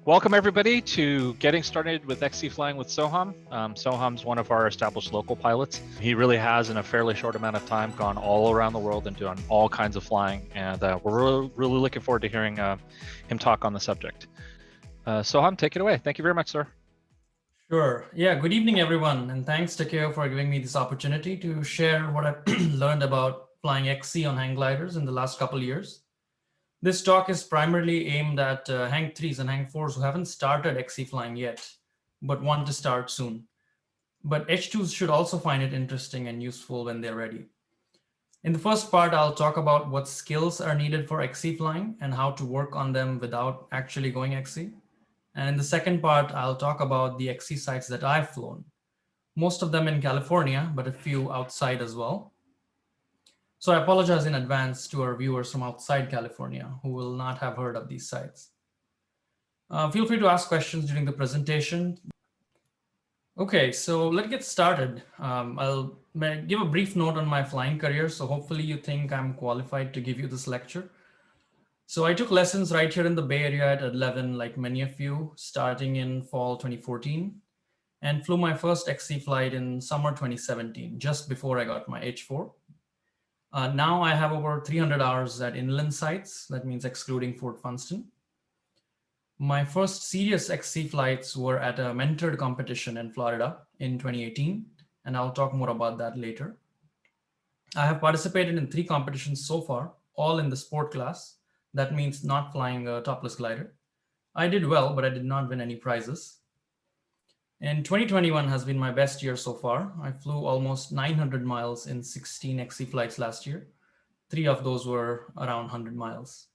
Welcome everybody to Getting Started with XC Flying with Soham. Soham's one of our established local pilots. He really has, in a fairly short amount of time, gone all around the world and done all kinds of flying. And we're really looking forward to hearing him talk on the subject. Soham, take it away. Thank you very much, sir. Sure. Yeah, good evening, everyone. And thanks, Takeo, for giving me this opportunity to share what I've learned about flying XC on hang gliders in the last couple of years. This talk is primarily aimed at hang 3s and hang 4s who haven't started XC flying yet, but want to start soon. But H2s should also find it interesting and useful when they're ready. In the first part, I'll talk about what skills are needed for XC flying and how to work on them without actually going XC. And in the second part, I'll talk about the XC sites that I've flown, most of them in California, but a few outside as well. So I apologize in advance to our viewers from outside California who will not have heard of these sites. Feel free to ask questions during the presentation. Okay, so let's get started. I'll give a brief note on my flying career, so hopefully you think I'm qualified to give you this lecture. So I took lessons right here in the Bay Area at 11, like many of you, starting in fall 2014, and flew my first XC flight in summer 2017, just before I got my H4. Now I have over 300 hours at inland sites, that means excluding Fort Funston. My first serious XC flights were at a mentored competition in Florida in 2018, and I'll talk more about that later. I have participated in 3 competitions so far, all in the sport class. That means not flying a topless glider. I did well, but I did not win any prizes. And 2021 has been my best year so far. I flew almost 900 miles in 16 XC flights last year. 3 of those were around 100 miles.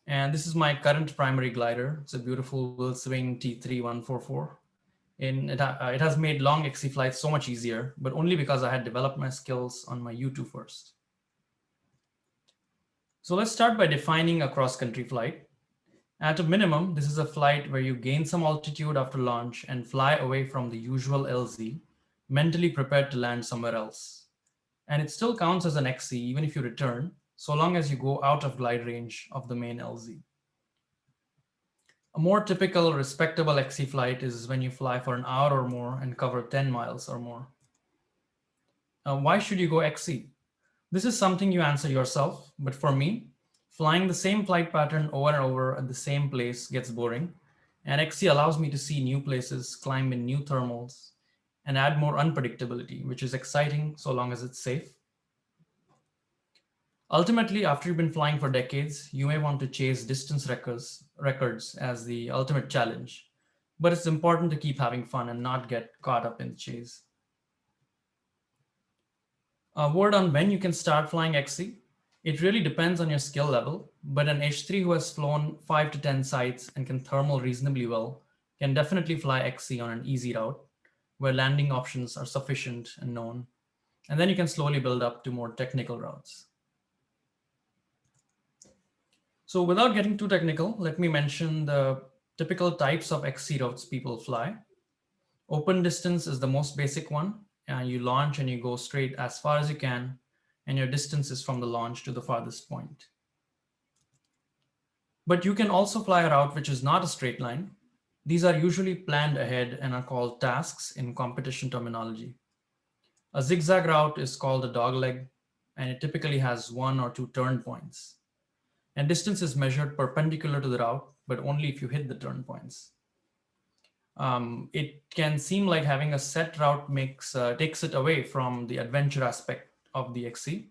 And this is my current primary glider. It's a beautiful Wilswing T3144. And it has made long XC flights so much easier, but only because I had developed my skills on my U2 first. So let's start by defining a cross-country flight. At a minimum, this is a flight where you gain some altitude after launch and fly away from the usual LZ, mentally prepared to land somewhere else. And it still counts as an XC even if you return, so long as you go out of glide range of the main LZ. A more typical, respectable XC flight is when you fly for an hour or more and cover 10 miles or more. Why should you go XC? This is something you answer yourself, but for me, flying the same flight pattern over and over at the same place gets boring, and XC allows me to see new places, climb in new thermals, and add more unpredictability, which is exciting so long as it's safe. Ultimately, after you've been flying for decades, you may want to chase distance records as the ultimate challenge, but it's important to keep having fun and not get caught up in the chase. A word on when you can start flying XC. It really depends on your skill level, but an H3 who has flown 5 to 10 sites and can thermal reasonably well can definitely fly XC on an easy route where landing options are sufficient and known. And then you can slowly build up to more technical routes. So without getting too technical, let me mention the typical types of XC routes people fly. Open distance is the most basic one. You launch and you go straight as far as you can, and your distance is from the launch to the farthest point. But you can also fly a route which is not a straight line. These are usually planned ahead and are called tasks in competition terminology. A zigzag route is called a dogleg, and it typically has 1 or 2 turn points. And distance is measured perpendicular to the route, but only if you hit the turn points. It can seem like having a set route takes it away from the adventure aspect of the XC,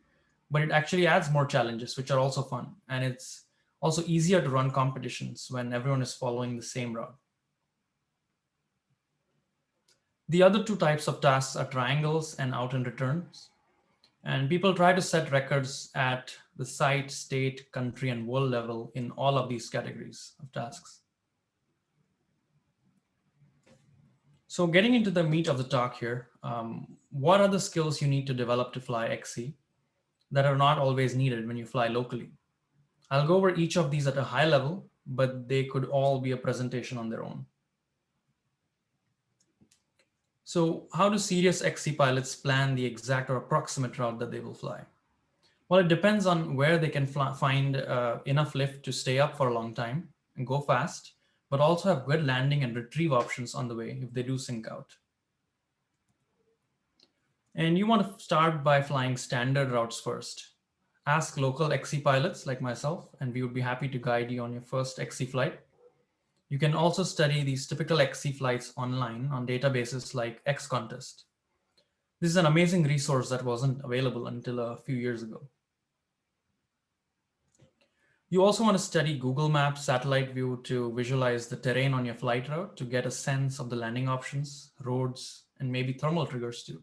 but it actually adds more challenges, which are also fun. And it's also easier to run competitions when everyone is following the same route. The other 2 types of tasks are triangles and out and returns. And people try to set records at the site, state, country, and world level in all of these categories of tasks. So getting into the meat of the talk here, what are the skills you need to develop to fly XC that are not always needed when you fly locally? I'll go over each of these at a high level, but they could all be a presentation on their own. So how do serious XC pilots plan the exact or approximate route that they will fly? Well, it depends on where they can find enough lift to stay up for a long time and go fast, but also have good landing and retrieve options on the way if they do sink out. And you want to start by flying standard routes first. Ask local XC pilots like myself, and we would be happy to guide you on your first XC flight. You can also study these typical XC flights online on databases like XContest. This is an amazing resource that wasn't available until a few years ago. You also want to study Google Maps satellite view to visualize the terrain on your flight route to get a sense of the landing options, roads, and maybe thermal triggers too.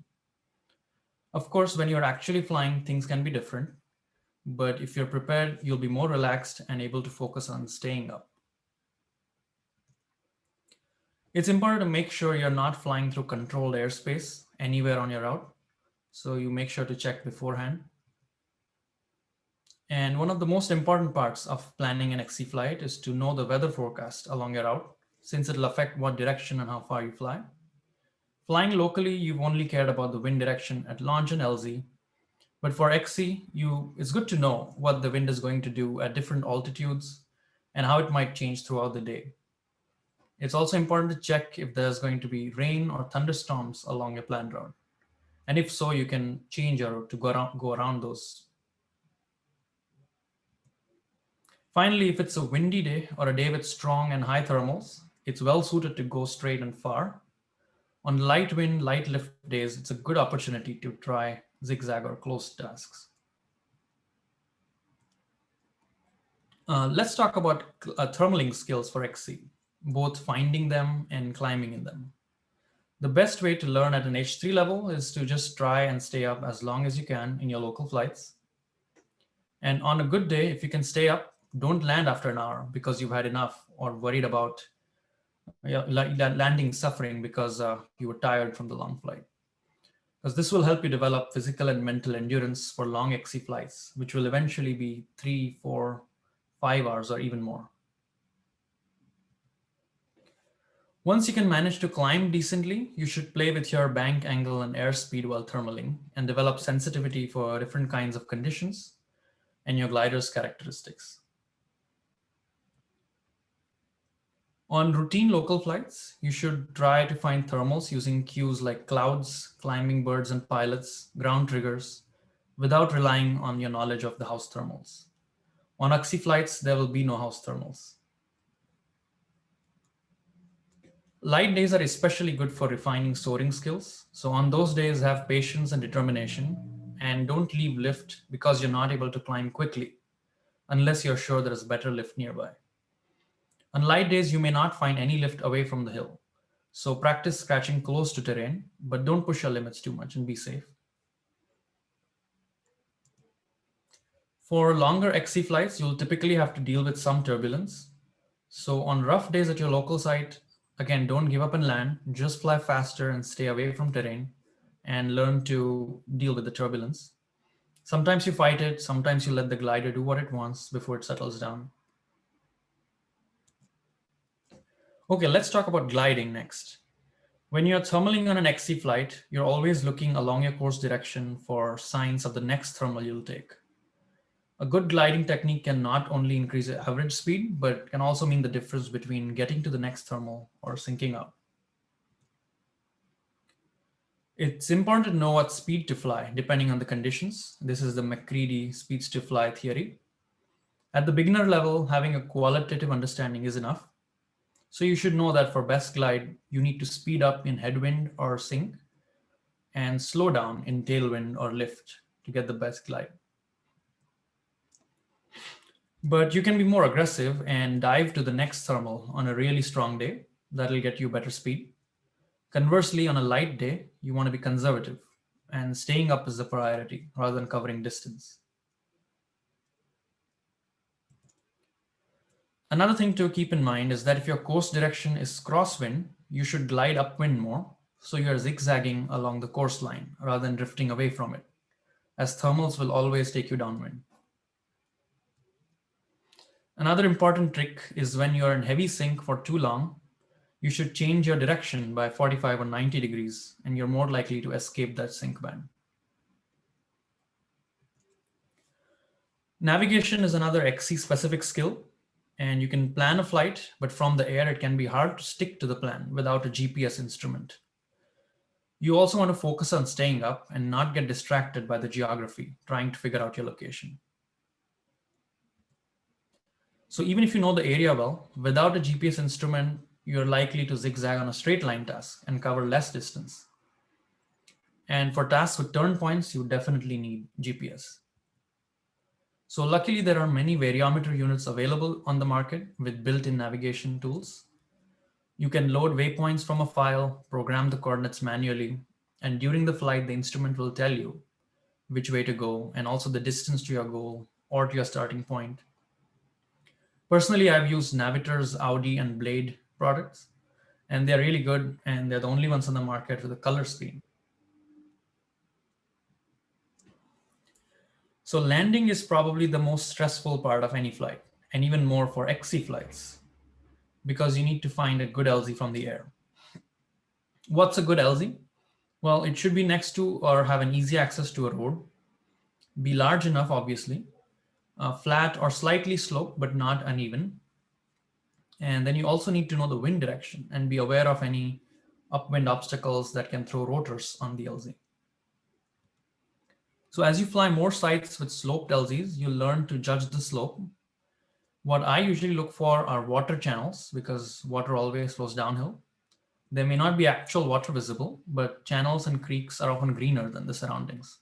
Of course, when you're actually flying, things can be different, but if you're prepared, you'll be more relaxed and able to focus on staying up. It's important to make sure you're not flying through controlled airspace anywhere on your route, so you make sure to check beforehand. And one of the most important parts of planning an XC flight is to know the weather forecast along your route, since it'll affect what direction and how far you fly. Flying locally, you've only cared about the wind direction at launch and LZ, but for XC, it's good to know what the wind is going to do at different altitudes and how it might change throughout the day. It's also important to check if there's going to be rain or thunderstorms along your planned route. And if so, you can change your route to go around those. Finally, if it's a windy day or a day with strong and high thermals, it's well suited to go straight and far. On light wind, light lift days, it's a good opportunity to try zigzag or close tasks. Let's talk about thermaling skills for XC, both finding them and climbing in them. The best way to learn at an H3 level is to just try and stay up as long as you can in your local flights. And on a good day, if you can stay up, don't land after an hour because you've had enough or worried about landing suffering because you were tired from the long flight. Because this will help you develop physical and mental endurance for long XC flights, which will eventually be 3, 4, 5 hours or even more. Once you can manage to climb decently, you should play with your bank angle and airspeed while thermaling and develop sensitivity for different kinds of conditions and your glider's characteristics. On routine local flights, you should try to find thermals using cues like clouds, climbing birds and pilots, ground triggers, without relying on your knowledge of the house thermals. On XC flights, there will be no house thermals. Light days are especially good for refining soaring skills. So on those days, have patience and determination, and don't leave lift because you're not able to climb quickly, unless you're sure there is better lift nearby. On light days, you may not find any lift away from the hill. So practice scratching close to terrain, but don't push your limits too much and be safe. For longer XC flights, you'll typically have to deal with some turbulence. So on rough days at your local site, again, don't give up and land, just fly faster and stay away from terrain and learn to deal with the turbulence. Sometimes you fight it, sometimes you let the glider do what it wants before it settles down. Okay, let's talk about gliding next. When you're thermaling on an XC flight, you're always looking along your course direction for signs of the next thermal you'll take. A good gliding technique can not only increase your average speed, but can also mean the difference between getting to the next thermal or sinking up. It's important to know what speed to fly, depending on the conditions. This is the McCready speeds to fly theory. At the beginner level, having a qualitative understanding is enough. So you should know that for best glide, you need to speed up in headwind or sink and slow down in tailwind or lift to get the best glide. But you can be more aggressive and dive to the next thermal on a really strong day. That'll get you better speed. Conversely, on a light day, you want to be conservative, and staying up is the priority rather than covering distance. Another thing to keep in mind is that if your course direction is crosswind, you should glide upwind more, so you're zigzagging along the course line rather than drifting away from it, as thermals will always take you downwind. Another important trick is when you're in heavy sink for too long, you should change your direction by 45 or 90 degrees, and you're more likely to escape that sink band. Navigation is another XC-specific skill. And you can plan a flight, but from the air, it can be hard to stick to the plan without a GPS instrument. You also want to focus on staying up and not get distracted by the geography, trying to figure out your location. So even if you know the area well, without a GPS instrument, you're likely to zigzag on a straight line task and cover less distance. And for tasks with turn points, you definitely need GPS. So luckily, there are many variometer units available on the market with built-in navigation tools. You can load waypoints from a file, program the coordinates manually, and during the flight, the instrument will tell you which way to go and also the distance to your goal or to your starting point. Personally, I've used Navitor's Audi and Blade products, and they're really good, and they're the only ones on the market with a color screen. So landing is probably the most stressful part of any flight, and even more for XC flights, because you need to find a good LZ from the air. What's a good LZ? Well, it should be next to or have an easy access to a road, be large enough, obviously, flat or slightly sloped, but not uneven. And then you also need to know the wind direction and be aware of any upwind obstacles that can throw rotors on the LZ. So as you fly more sites with sloped LZs, you learn to judge the slope. What I usually look for are water channels because water always flows downhill. There may not be actual water visible, but channels and creeks are often greener than the surroundings.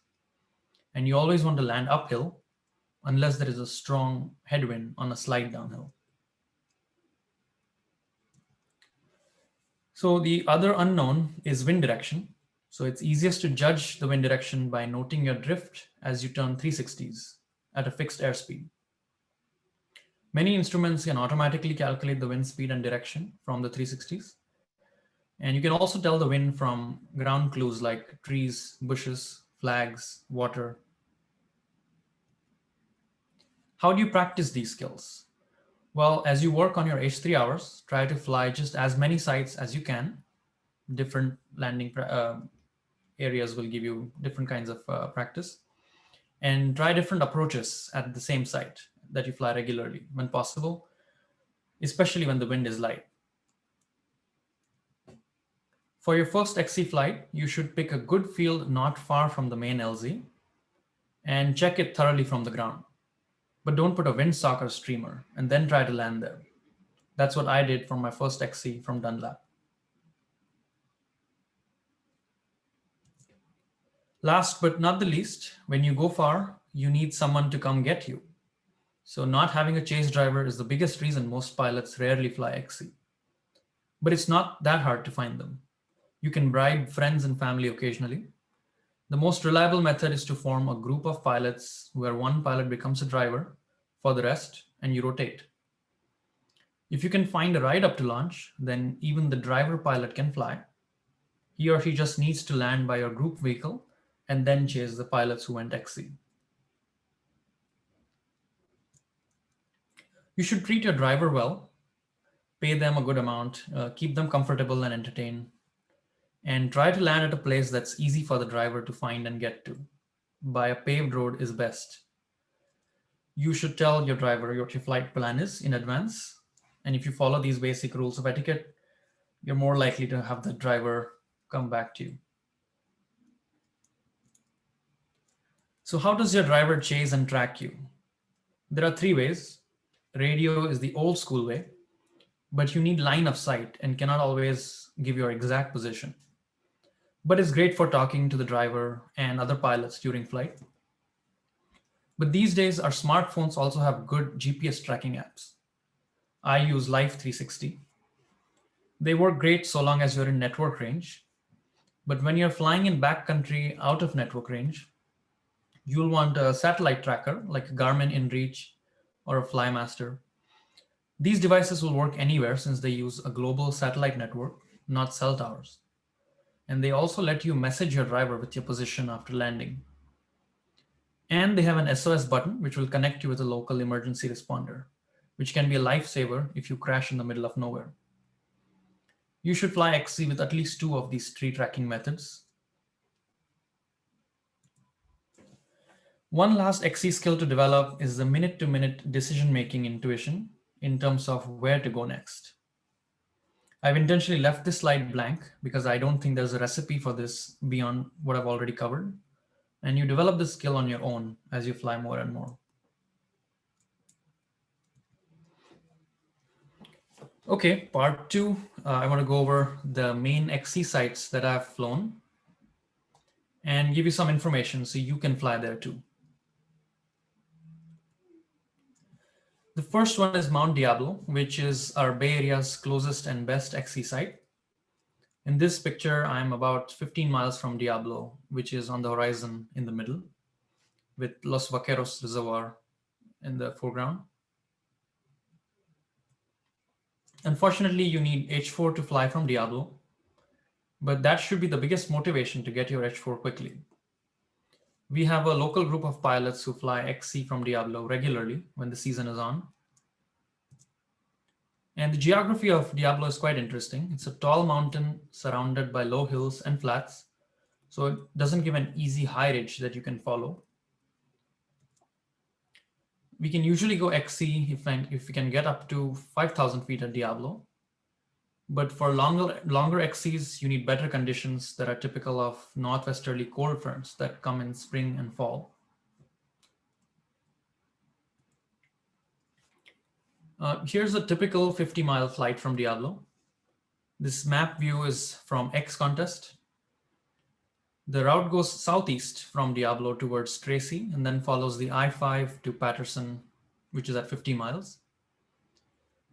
And you always want to land uphill unless there is a strong headwind on a slide downhill. So the other unknown is wind direction. So it's easiest to judge the wind direction by noting your drift as you turn 360s at a fixed airspeed. Many instruments can automatically calculate the wind speed and direction from the 360s. And you can also tell the wind from ground clues like trees, bushes, flags, water. How do you practice these skills? Well, as you work on your H3 hours, try to fly just as many sites as you can. Different landing areas will give you different kinds of practice. And try different approaches at the same site that you fly regularly when possible, especially when the wind is light. For your first XC flight, you should pick a good field not far from the main LZ and check it thoroughly from the ground. But don't put a windsock or streamer and then try to land there. That's what I did for my first XC from Dunlap. Last but not the least, when you go far, you need someone to come get you. So not having a chase driver is the biggest reason most pilots rarely fly XC. But it's not that hard to find them. You can bribe friends and family occasionally. The most reliable method is to form a group of pilots where one pilot becomes a driver for the rest and you rotate. If you can find a ride up to launch, then even the driver pilot can fly. He or she just needs to land by your group vehicle and then chase the pilots who went XC. You should treat your driver well, pay them a good amount, keep them comfortable and entertained, and try to land at a place that's easy for the driver to find and get to. By a paved road is best. You should tell your driver what your flight plan is in advance. And if you follow these basic rules of etiquette, you're more likely to have the driver come back to you. So how does your driver chase and track you? There are three ways. Radio is the old school way, but you need line of sight and cannot always give your exact position. But it's great for talking to the driver and other pilots during flight. But these days, our smartphones also have good GPS tracking apps. I use Life 360. They work great so long as you're in network range. But when you're flying in backcountry out of network range, you'll want a satellite tracker like a Garmin InReach or a Flymaster. These devices will work anywhere since they use a global satellite network, not cell towers. And they also let you message your driver with your position after landing. And they have an SOS button, which will connect you with a local emergency responder, which can be a lifesaver if you crash in the middle of nowhere. You should fly XC with at least two of these tree tracking methods. One last XC skill to develop is the minute-to-minute decision-making intuition, in terms of where to go next. I've intentionally left this slide blank because I don't think there's a recipe for this beyond what I've already covered. And you develop this skill on your own as you fly more and more. Okay, part two, I want to go over the main XC sites that I've flown and give you some information so you can fly there too. The first one is Mount Diablo, which is our Bay Area's closest and best XC site. In this picture, I'm about 15 miles from Diablo, which is on the horizon in the middle, with Los Vaqueros Reservoir in the foreground. Unfortunately, you need H4 to fly from Diablo, but that should be the biggest motivation to get your H4 quickly. We have a local group of pilots who fly XC from Diablo regularly when the season is on. And the geography of Diablo is quite interesting. It's a tall mountain surrounded by low hills and flats, so it doesn't give an easy high ridge that you can follow. We can usually go XC if we can get up to 5,000 feet at Diablo. But for longer XCs, you need better conditions that are typical of northwesterly cold fronts that come in spring and fall. Here's a typical 50-mile flight from Diablo. This map view is from X Contest. The route goes southeast from Diablo towards Tracy and then follows the I-5 to Patterson, which is at 50 miles.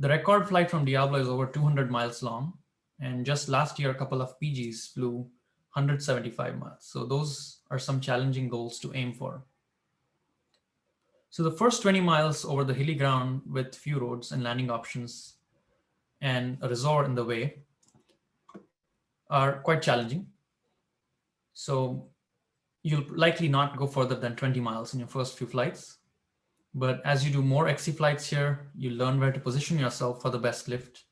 The record flight from Diablo is over 200 miles long. And just last year, a couple of PGs flew 175 miles. So those are some challenging goals to aim for. So the first 20 miles over the hilly ground with few roads and landing options and a resort in the way are quite challenging. So you'll likely not go further than 20 miles in your first few flights. But as you do more XC flights here, you learn where to position yourself for the best lift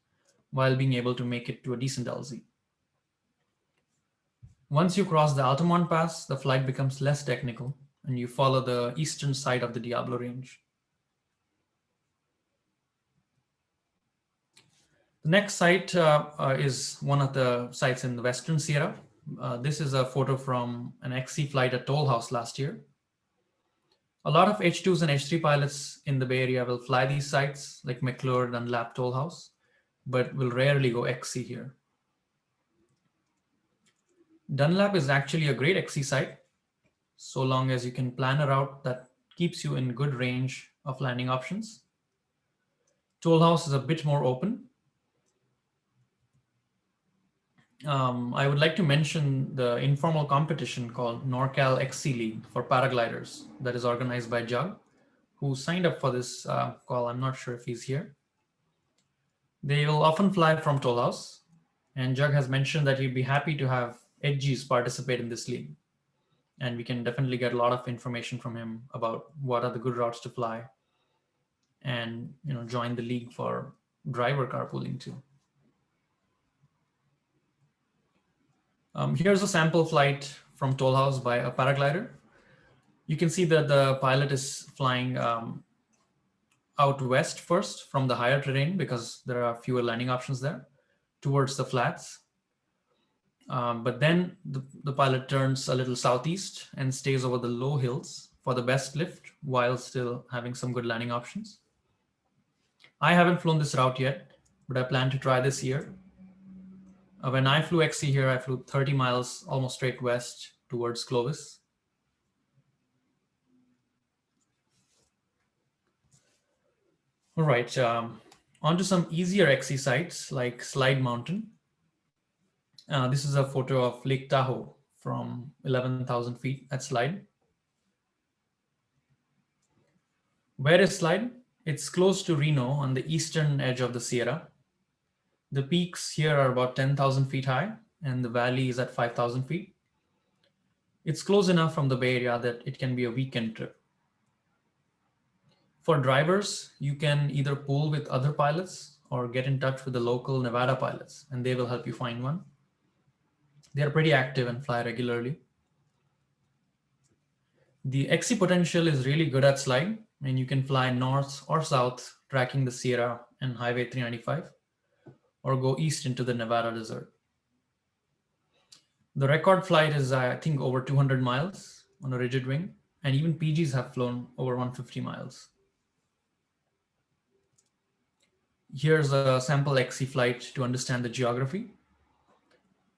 while being able to make it to a decent LZ. Once you cross the Altamont Pass, the flight becomes less technical and you follow the eastern side of the Diablo range. The next site is one of the sites in the Western Sierra. This is a photo from an XC flight at Toll House last year. A lot of H2s and H3 pilots in the Bay Area will fly these sites like McClure, Dunlap, Toll House, but will rarely go XC here. Dunlap is actually a great XC site, so long as you can plan a route that keeps you in good range of landing options. Toll House is a bit more open. I would like to mention the informal competition called NorCal XC League for paragliders that is organized by Jug, who signed up for this call. I'm not sure if he's here. They will often fly from Toll House, and Jug has mentioned that he'd be happy to have edgies participate in this league. And we can definitely get a lot of information from him about what are the good routes to fly and join the league for driver carpooling too. Here's a sample flight from Toll House by a paraglider. You can see that the pilot is flying out west first from the higher terrain because there are fewer landing options there towards the flats. But then the pilot turns a little southeast and stays over the low hills for the best lift while still having some good landing options. I haven't flown this route yet, but I plan to try this year. When I flew XC here, I flew 30 miles almost straight west towards Clovis. All right, on to some easier XC sites like Slide Mountain. This is a photo of Lake Tahoe from 11,000 feet at Slide. Where is Slide? It's close to Reno on the eastern edge of the Sierra. The peaks here are about 10,000 feet high, and the valley is at 5,000 feet. It's close enough from the Bay Area that it can be a weekend trip. For drivers, you can either pool with other pilots or get in touch with the local Nevada pilots, and they will help you find one. They're pretty active and fly regularly. The XC potential is really good at Slide, and you can fly north or south, tracking the Sierra and Highway 395, or go east into the Nevada desert. The record flight is, I think, over 200 miles on a rigid wing, and even PGs have flown over 150 miles. Here's a sample XC flight to understand the geography.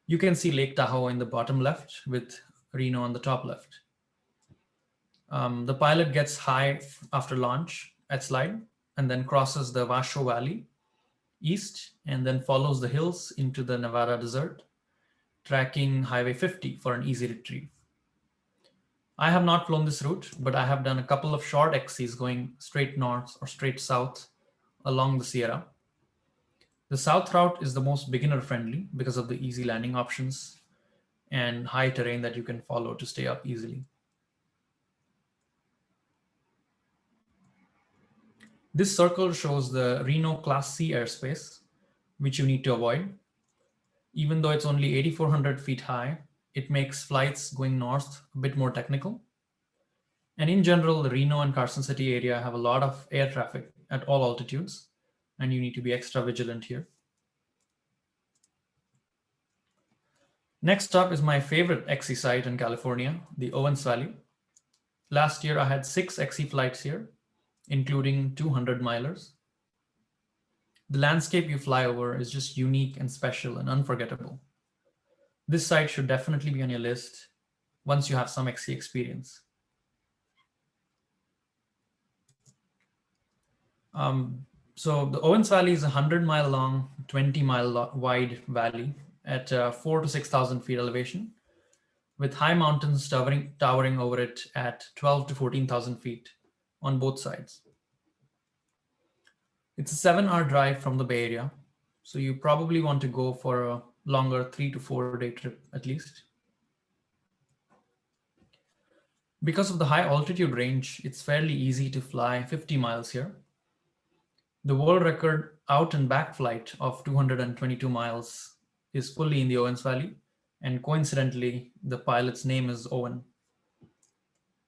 You can see Lake Tahoe in the bottom left with Reno on the top left. The pilot gets high after launch at slide and then crosses the Washoe Valley east and then follows the hills into the Nevada desert, tracking Highway 50 for an easy retrieve. I have not flown this route, but I have done a couple of short XCs going straight north or straight south along the Sierra. The south route is the most beginner friendly because of the easy landing options and high terrain that you can follow to stay up easily. This circle shows the Reno Class C airspace, which you need to avoid. Even though it's only 8,400 feet high, it makes flights going north a bit more technical. And in general, the Reno and Carson City area have a lot of air traffic at all altitudes, and you need to be extra vigilant here. Next up is my favorite XC site in California, the Owens Valley. Last year, I had 6 XC flights here, including 200 milers. The landscape you fly over is just unique and special and unforgettable. This site should definitely be on your list once you have some XC experience. So the Owens Valley is a 100-mile long, 20-mile wide valley at 4,000 to 6,000 feet elevation, with high mountains towering over it at 12,000 to 14,000 feet on both sides. It's a 7-hour drive from the Bay Area, so you probably want to go for a longer 3 to 4 day trip at least. Because of the high altitude range, it's fairly easy to fly 50 miles here. The world record out and back flight of 222 miles is fully in the Owens Valley, and coincidentally, the pilot's name is Owen.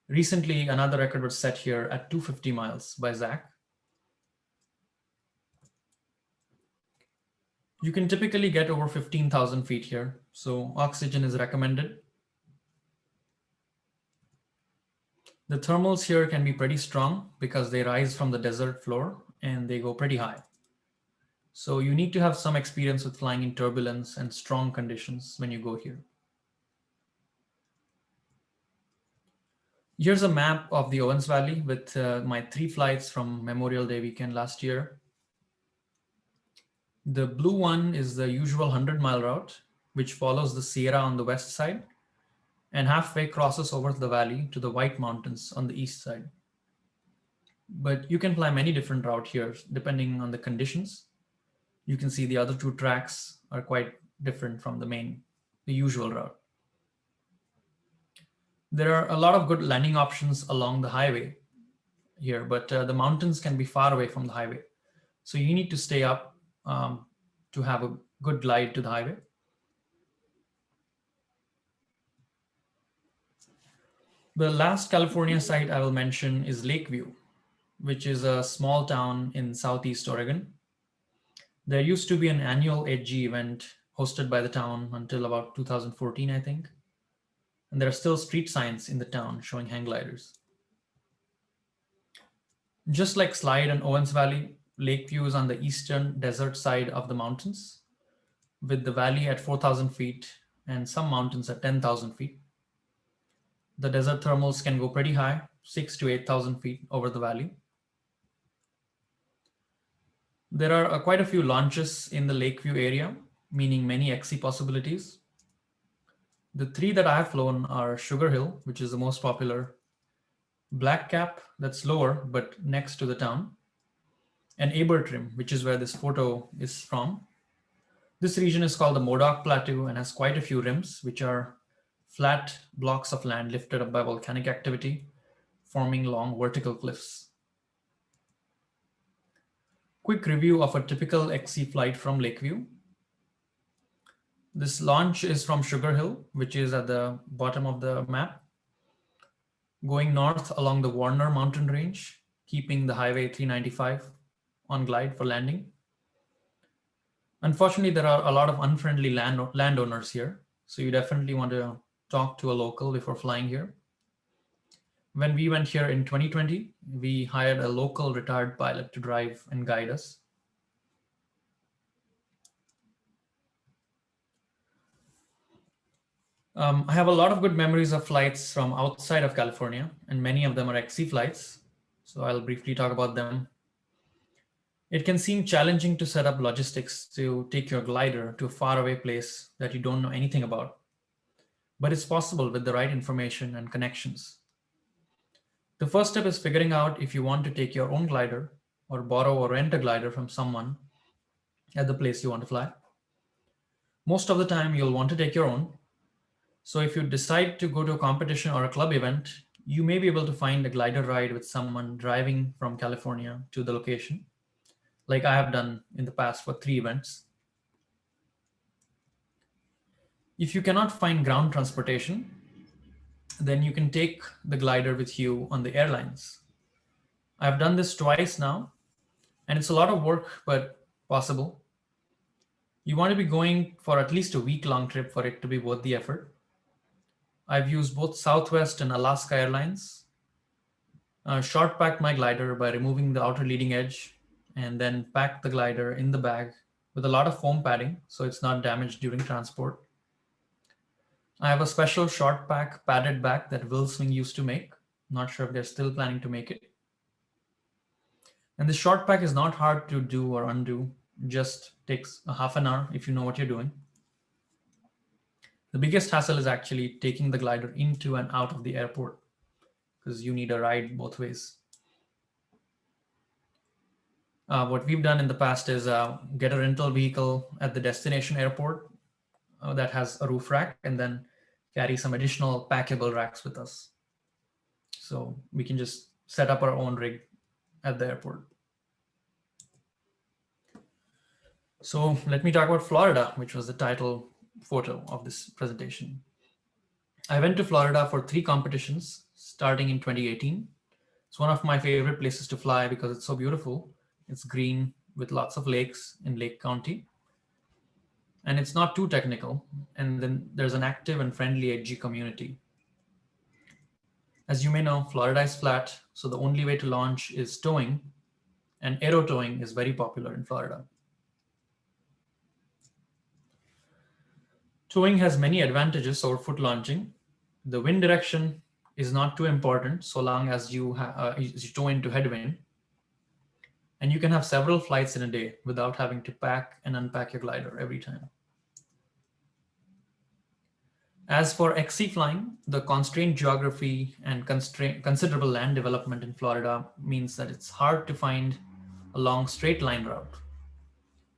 Recently, another record was set here at 250 miles by Zach. You can typically get over 15,000 feet here, so oxygen is recommended. The thermals here can be pretty strong because they rise from the desert floor and they go pretty high. So you need to have some experience with flying in turbulence and strong conditions when you go here. Here's a map of the Owens Valley with my 3 flights from Memorial Day weekend last year. The blue one is the usual 100-mile route, which follows the Sierra on the west side and halfway crosses over the valley to the White Mountains on the east side. But you can fly many different routes here depending on the conditions. You can see the other 2 tracks are quite different from the usual route. There are a lot of good landing options along the highway here, but the mountains can be far away from the highway. So you need to stay up to have a good glide to the highway. The last California site I will mention is Lakeview, which is a small town in Southeast Oregon. There used to be an annual Edgy event hosted by the town until about 2014, I think. And there are still street signs in the town showing hang gliders. Just like Slide and Owens Valley, Lakeview is on the eastern desert side of the mountains, with the valley at 4,000 feet and some mountains at 10,000 feet. The desert thermals can go pretty high, 6,000 to 8,000 feet over the valley. There are quite a few launches in the Lakeview area, meaning many XC possibilities. The 3 that I have flown are Sugar Hill, which is the most popular, Black Cap, that's lower but next to the town, and Abertrim, which is where this photo is from. This region is called the Modoc Plateau and has quite a few rims, which are flat blocks of land lifted up by volcanic activity, forming long vertical cliffs. Quick review of a typical XC flight from Lakeview. This launch is from Sugar Hill, which is at the bottom of the map, going north along the Warner mountain range, keeping the Highway 395 on glide for landing. Unfortunately, there are a lot of unfriendly landowners here, so you definitely want to talk to a local before flying here. When we went here in 2020, we hired a local retired pilot to drive and guide us. I have a lot of good memories of flights from outside of California, and many of them are XC flights, so I'll briefly talk about them. It can seem challenging to set up logistics to take your glider to a faraway place that you don't know anything about, but it's possible with the right information and connections. The first step is figuring out if you want to take your own glider or borrow or rent a glider from someone at the place you want to fly. Most of the time, you'll want to take your own. So if you decide to go to a competition or a club event, you may be able to find a glider ride with someone driving from California to the location, like I have done in the past for 3 events. If you cannot find ground transportation, then you can take the glider with you on the airlines. I've done this twice now, and it's a lot of work, but possible. You want to be going for at least a week-long trip for it to be worth the effort. I've used both Southwest and Alaska Airlines. Short packed my glider by removing the outer leading edge and then packed the glider in the bag with a lot of foam padding so it's not damaged during transport. I have a special short pack padded bag that Willswing used to make. Not sure if they're still planning to make it. And the short pack is not hard to do or undo. It just takes a half an hour if you know what you're doing. The biggest hassle is actually taking the glider into and out of the airport because you need a ride both ways. What we've done in the past is get a rental vehicle at the destination airport that has a roof rack and then carry some additional packable racks with us. So we can just set up our own rig at the airport. So let me talk about Florida, which was the title photo of this presentation. I went to Florida for 3 competitions starting in 2018. It's one of my favorite places to fly because it's so beautiful. It's green with lots of lakes in Lake County. And it's not too technical. And then there's an active and friendly edgy community. As you may know, Florida is flat, so the only way to launch is towing, and aero towing is very popular in Florida. Towing has many advantages over foot launching. The wind direction is not too important so long as you tow into headwind. And you can have several flights in a day without having to pack and unpack your glider every time. As for XC flying, the constrained geography and considerable land development in Florida means that it's hard to find a long straight line route.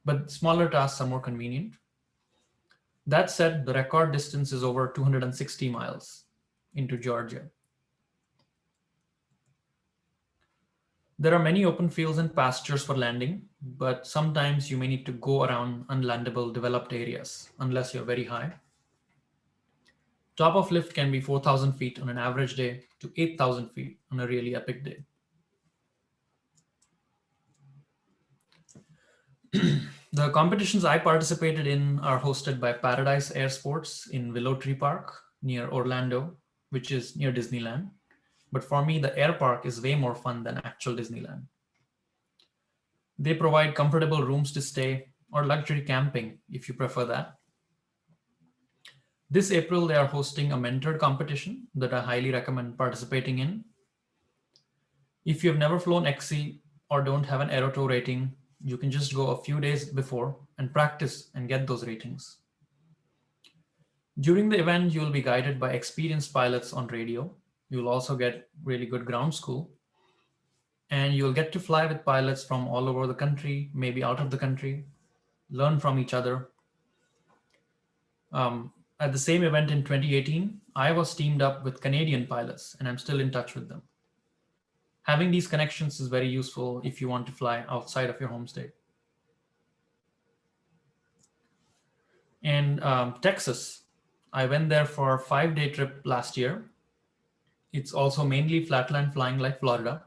But smaller tasks are more convenient. That said, the record distance is over 260 miles into Georgia. There are many open fields and pastures for landing, but sometimes you may need to go around unlandable developed areas unless you're very high. Top of lift can be 4,000 feet on an average day to 8,000 feet on a really epic day. The competitions I participated in are hosted by Paradise Air Sports in Willow Tree Park near Orlando, which is near Disneyland. But for me, the air park is way more fun than actual Disneyland. They provide comfortable rooms to stay or luxury camping if you prefer that. This April, they are hosting a mentored competition that I highly recommend participating in. If you've never flown XC or don't have an aerotow rating, you can just go a few days before and practice and get those ratings. During the event, you'll be guided by experienced pilots on radio. You'll also get really good ground school. And you'll get to fly with pilots from all over the country, maybe out of the country, learn from each other. At the same event in 2018, I was teamed up with Canadian pilots, and I'm still in touch with them. Having these connections is very useful if you want to fly outside of your home state. And Texas, I went there for a 5-day trip last year. It's also mainly flatland flying like Florida,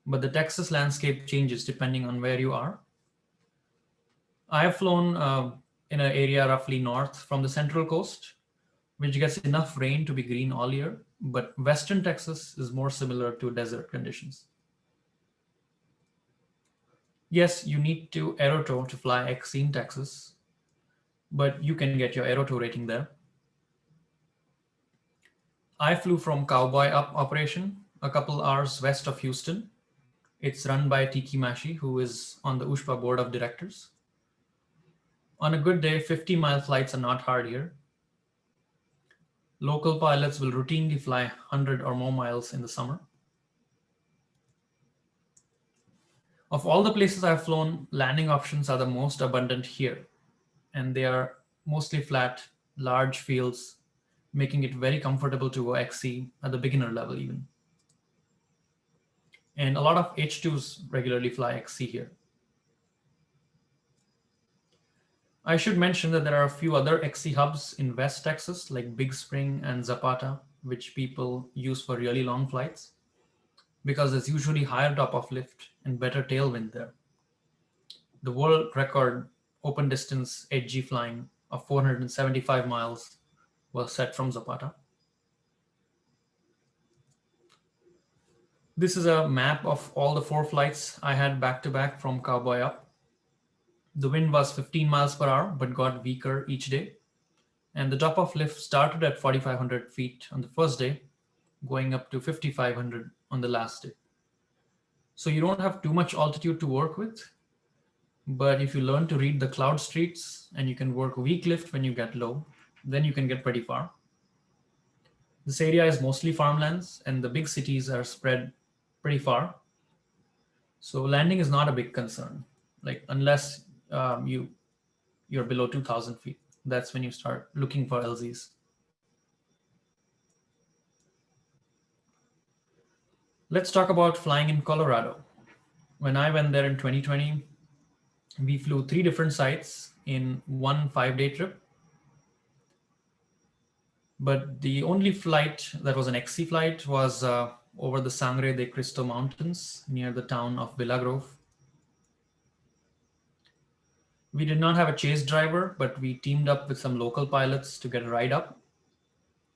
but the Texas landscape changes depending on where you are. I have flown in an area roughly north from the Central Coast, which gets enough rain to be green all year, but Western Texas is more similar to desert conditions. Yes, you need to aerotow to fly XC in Texas, but you can get your aerotow rating there. I flew from Cowboy Up operation a couple hours west of Houston. It's run by Tiki Mashi, who is on the USHPA board of directors. On a good day, 50-mile flights are not hard here. Local pilots will routinely fly 100 or more miles in the summer. Of all the places I've flown, landing options are the most abundant here, and they are mostly flat, large fields, making it very comfortable to go XC at the beginner level even. And a lot of H2s regularly fly XC here. I should mention that there are a few other XC hubs in West Texas, like Big Spring and Zapata, which people use for really long flights, because there's usually higher top-off lift and better tailwind there. The world record open distance HG flying of 475 miles was set from Zapata. This is a map of all the 4 flights I had back-to-back from Cowboy Up. The wind was 15 miles per hour, but got weaker each day. And the top-off lift started at 4,500 feet on the first day, going up to 5,500 on the last day. So you don't have too much altitude to work with, but if you learn to read the cloud streets and you can work weak lift when you get low, then you can get pretty far. This area is mostly farmlands, and the big cities are spread pretty far. So landing is not a big concern, like unless you're below 2,000 feet. That's when you start looking for LZs. Let's talk about flying in Colorado. When I went there in 2020, we flew 3 different sites in one 5-day trip. But the only flight that was an XC flight was over the Sangre de Cristo Mountains near the town of Villa Grove. We did not have a chase driver, but we teamed up with some local pilots to get a ride up.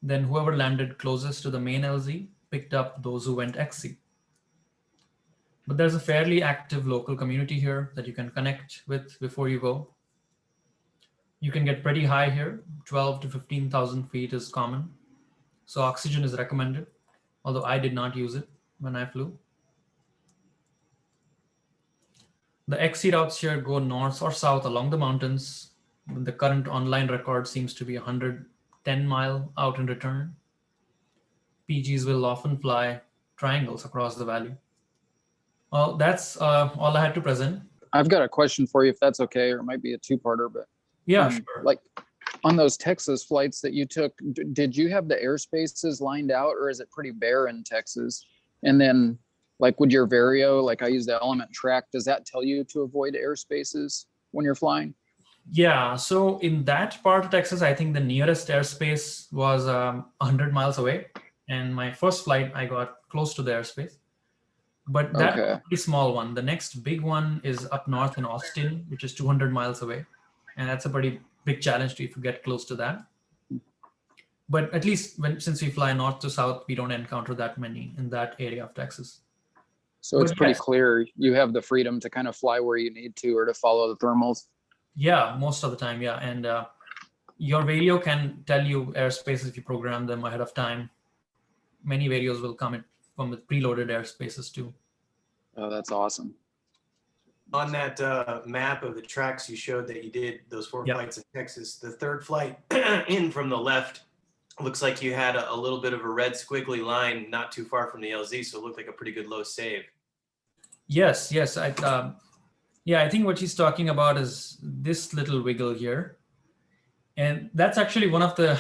Then whoever landed closest to the main LZ picked up those who went XC. But there's a fairly active local community here that you can connect with before you go. You can get pretty high here. 12 to 15,000 feet is common. So oxygen is recommended, although I did not use it when I flew. The XC routes here go north or south along the mountains. The current online record seems to be 110 mile out and return. PGs will often fly triangles across the valley. Well, that's all I had to present. I've got a question for you, if that's okay, or it might be a 2-parter, but Yeah, sure. like on those Texas flights that you took, did you have the airspaces lined out, or is it pretty bare in Texas? And then like would your Vario, like I use the Element Track, does that tell you to avoid airspaces when you're flying? Yeah, so in that part of Texas, I think the nearest airspace was 100 miles away. And my first flight, I got close to the airspace. But that was a pretty small one. The next big one is up north in Austin, which is 200 miles away. And that's a pretty big challenge to get close to that. But at least since we fly north to south, we don't encounter that many in that area of Texas. So it's pretty clear you have the freedom to kind of fly where you need to, or to follow the thermals. Yeah, most of the time, yeah. And your Vario can tell you airspaces if you program them ahead of time. Many Varios will come from with preloaded airspaces too. Oh, that's awesome. On that map of the tracks you showed that you did those 4 flights in Texas, the 3rd flight in from the left looks like you had a little bit of a red squiggly line not too far from the LZ, so it looked like a pretty good low save. Yes. I think what he's talking about is this little wiggle here. And that's actually one of the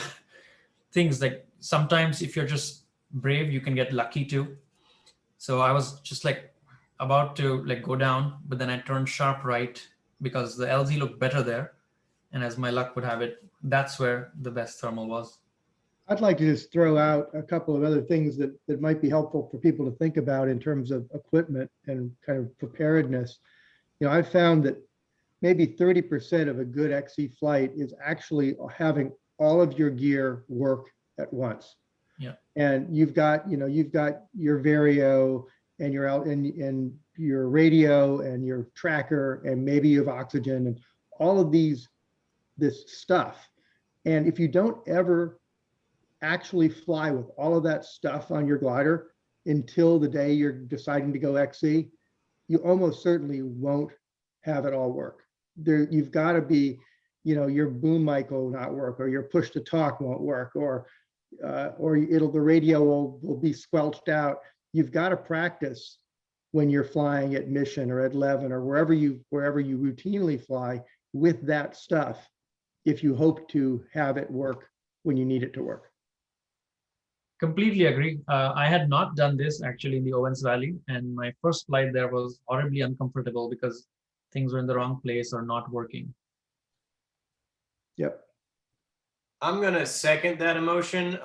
things that sometimes if you're just brave, you can get lucky too. So I was just like about to go down, but then I turned sharp right because the LZ looked better there. And as my luck would have it, that's where the best thermal was. I'd like to just throw out a couple of other things that might be helpful for people to think about in terms of equipment and kind of preparedness. I've found that maybe 30% of a good XC flight is actually having all of your gear work at once. Yeah. And you've got your Vario and and your radio and your tracker, and maybe you have oxygen and all of this stuff. And if you don't ever actually fly with all of that stuff on your glider until the day you're deciding to go XC, you almost certainly won't have it all work. You've got to be, your boom mic will not work, or your push to talk won't work, or the radio will be squelched out. You've got to practice when you're flying at Mission or at Levin or wherever you routinely fly with that stuff, if you hope to have it work when you need it to work. Completely agree. I had not done this actually in the Owens Valley, and my first flight there was horribly uncomfortable because things were in the wrong place or not working. Yep. I'm gonna second that emotion.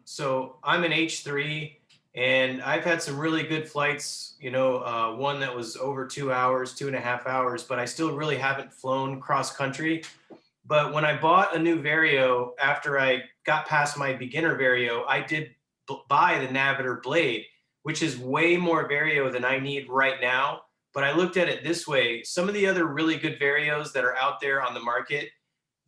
So I'm an H3, and I've had some really good flights. One that was over 2 hours, 2.5 hours, but I still really haven't flown cross country. But when I bought a new Vario, after I got past my beginner Vario, I did buy the Navitor Blade, which is way more Vario than I need right now. But I looked at it this way: some of the other really good Varios that are out there on the market,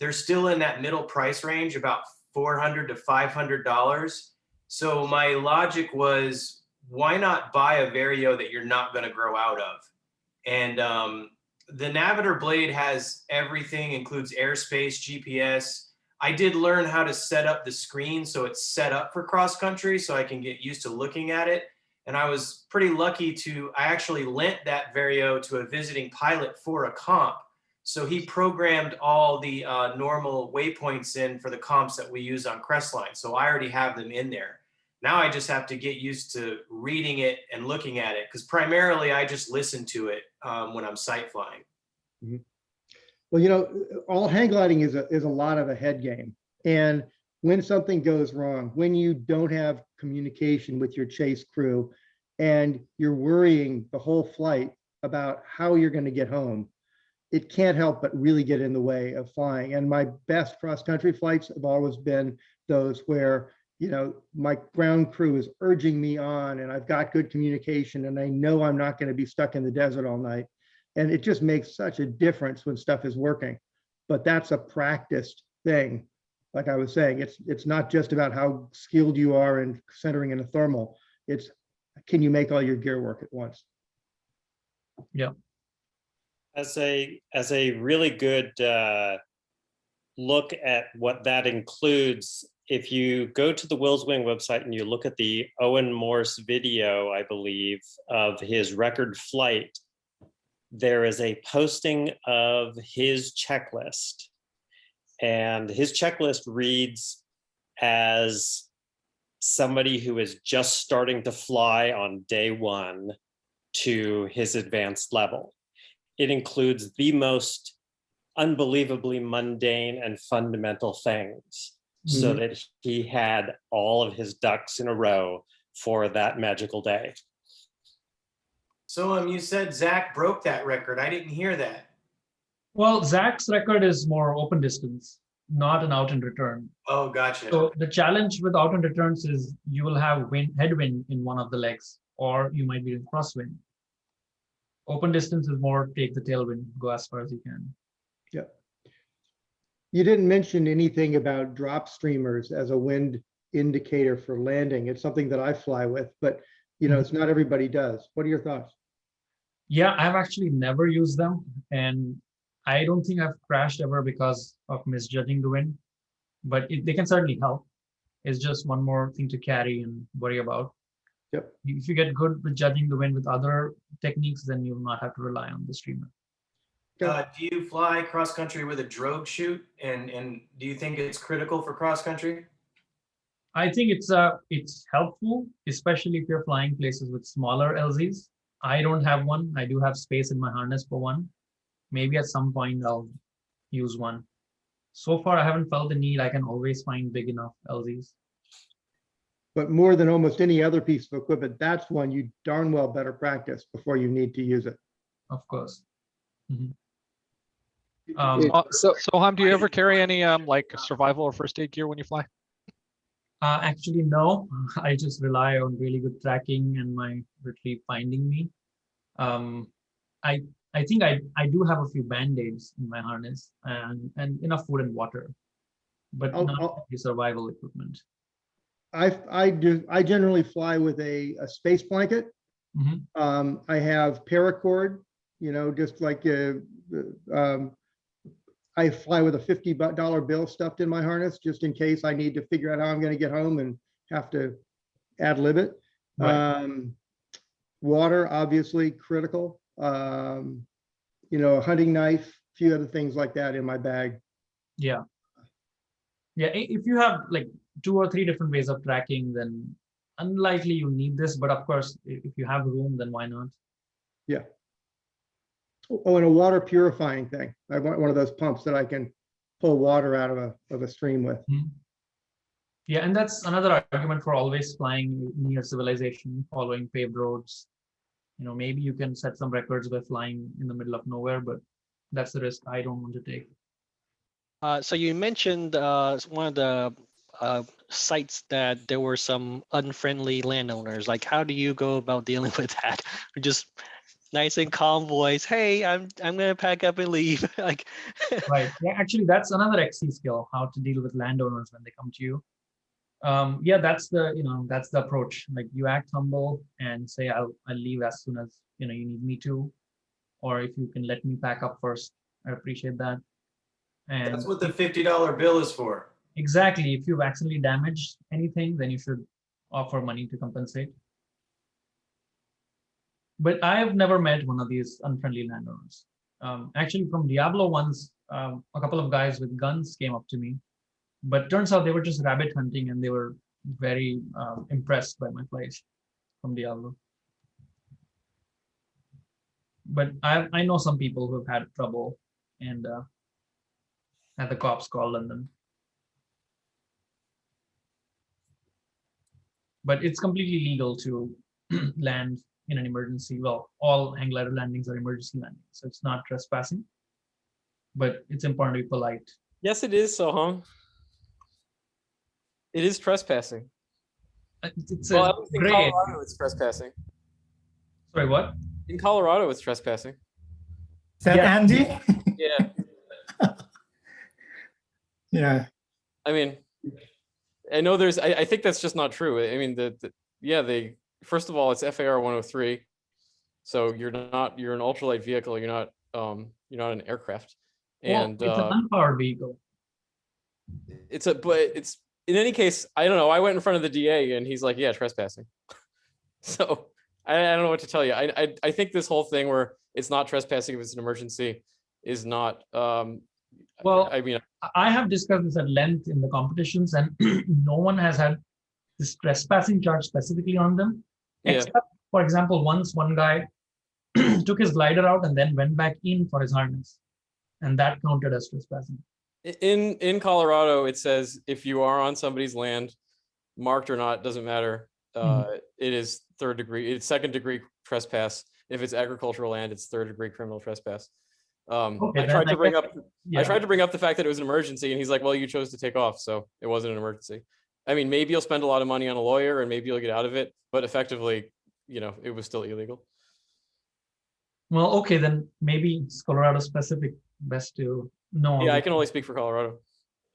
they're still in that middle price range, about $400 to $500. So my logic was, why not buy a Vario that you're not going to grow out of? And the Navitor Blade has everything, includes airspace, GPS. I did learn how to set up the screen so it's set up for cross country, so I can get used to looking at it. And I was pretty lucky I actually lent that Vario to a visiting pilot for a comp. So he programmed all the normal waypoints in for the comps that we use on Crestline. So I already have them in there. Now I just have to get used to reading it and looking at it, because primarily I just listen to it when I'm sight flying. Mm-hmm. Well, all hang gliding is a lot of a head game. And when something goes wrong, when you don't have communication with your chase crew and you're worrying the whole flight about how you're going to get home, it can't help but really get in the way of flying. And my best cross-country flights have always been those where, my ground crew is urging me on, and I've got good communication, and I know I'm not going to be stuck in the desert all night. And it just makes such a difference when stuff is working. But that's a practiced thing. Like I was saying, it's not just about how skilled you are in centering in a thermal. It's, can you make all your gear work at once? Yeah. As a really good look at what that includes, if you go to the Wills Wing website and you look at the Owen Morse video, I believe, of his record flight, there is a posting of his checklist. And his checklist reads as somebody who is just starting to fly on day one to his advanced level. It includes the most unbelievably mundane and fundamental things, so that he had all of his ducks in a row for that magical day. So you said Zach broke that record. I didn't hear that. Well, Zach's record is more open distance, not an out and return. Oh, gotcha. So the challenge with out and returns is you will have headwind in one of the legs, or you might be in crosswind. Open distance is more take the tailwind, go as far as you can. Yeah. You didn't mention anything about drop streamers as a wind indicator for landing. It's something that I fly with, but it's not everybody does. What are your thoughts? Yeah, I've actually never used them, and I don't think I've crashed ever because of misjudging the wind, but they can certainly help. It's just one more thing to carry and worry about. Yep. If you get good with judging the wind with other techniques, then you'll not have to rely on the streamer. Do you fly cross country with a drogue chute, and do you think it's critical for cross country? I think it's helpful, especially if you're flying places with smaller LZs. I don't have one. I do have space in my harness for one. Maybe at some point I'll use one. So far, I haven't felt the need. I can always find big enough LZs. But more than almost any other piece of equipment, that's one you darn well better practice before you need to use it. Of course. Mhm. So Soham, do you ever carry any like survival or first aid gear when you fly? Actually, no. I just rely on really good tracking and my retrieve finding me. Um, I I think I do have a few band-aids in my harness and enough food and water, but not the survival equipment. I generally fly with a space blanket. Mhm. I have paracord, just like I fly with a $50 bill stuffed in my harness just in case I need to figure out how I'm going to get home and have to ad lib it. Right. Water, obviously critical. A hunting knife, a few other things like that in my bag. Yeah. Yeah. If you have like 2 or 3 different ways of tracking, then unlikely you need this. But of course, if you have room, then why not? Yeah. Oh, and a water purifying thing. I want one of those pumps that I can pull water out of a stream with. Mhm. Yeah, and that's another argument for always flying near civilization, following paved roads. Maybe you can set some records by flying in the middle of nowhere, but that's the risk I don't want to take. So you mentioned one of the sites that there were some unfriendly landowners. Like, how do you go about dealing with that? Just nice and calm voice. Hey, I'm gonna pack up and leave. Like, Right. Yeah, actually, that's another XC skill: how to deal with landowners when they come to you. Yeah, that's the approach. Like, you act humble and say, I'll leave as soon as you need me to, or if you can let me pack up first, I appreciate that. And That's what the $50 bill is for. exactly, if you've accidentally damaged anything, then you should offer money to compensate. But I have never met one of these unfriendly landowners. Actually, from Diablo once, a couple of guys with guns came up to me, but turns out they were just rabbit hunting and they were very impressed by my flight from Diablo. But I know some people who have had trouble and had the cops called on them. But it's completely legal to land in an emergency. Well, all hang glider landings are emergency landings, so it's not trespassing. But it's important to be polite. Yes, it is, Soham. It is trespassing. It's Well, a at least in gray. Colorado, it's trespassing. Sorry, what? In Colorado, it's trespassing. Is that Yeah. Andy? Yeah. Yeah. I mean, I know there's. I think that's just not true. I mean, they first of all, it's FAR 103, so you're an ultralight vehicle. You're not an aircraft. And well, it's an unpowered vehicle. but it's in any case, I don't know. I went in front of the DA and he's like, yeah, trespassing. So I don't know what to tell you. I think this whole thing where it's not trespassing if it's an emergency is not. Well, I mean, I have discussed this at length in the competitions, and no one has had this trespassing charge specifically on them. Yeah. Except, for example, once one guy took his glider out and then went back in for his harness, and that counted as trespassing. in Colorado, it says if you are on somebody's land, marked or not, doesn't matter. It is third degree. It's second degree trespass. If it's agricultural land, it's third degree criminal trespass. Okay, I tried to bring guess- up. yeah. I tried to bring up the fact that it was an emergency, and he's like, "Well, you chose to take off, so it wasn't an emergency." I mean, maybe you'll spend a lot of money on a lawyer, and maybe you'll get out of it, but effectively, it was still illegal. Well, okay, then maybe it's Colorado specific. Best to know. Yeah, I can only speak for Colorado.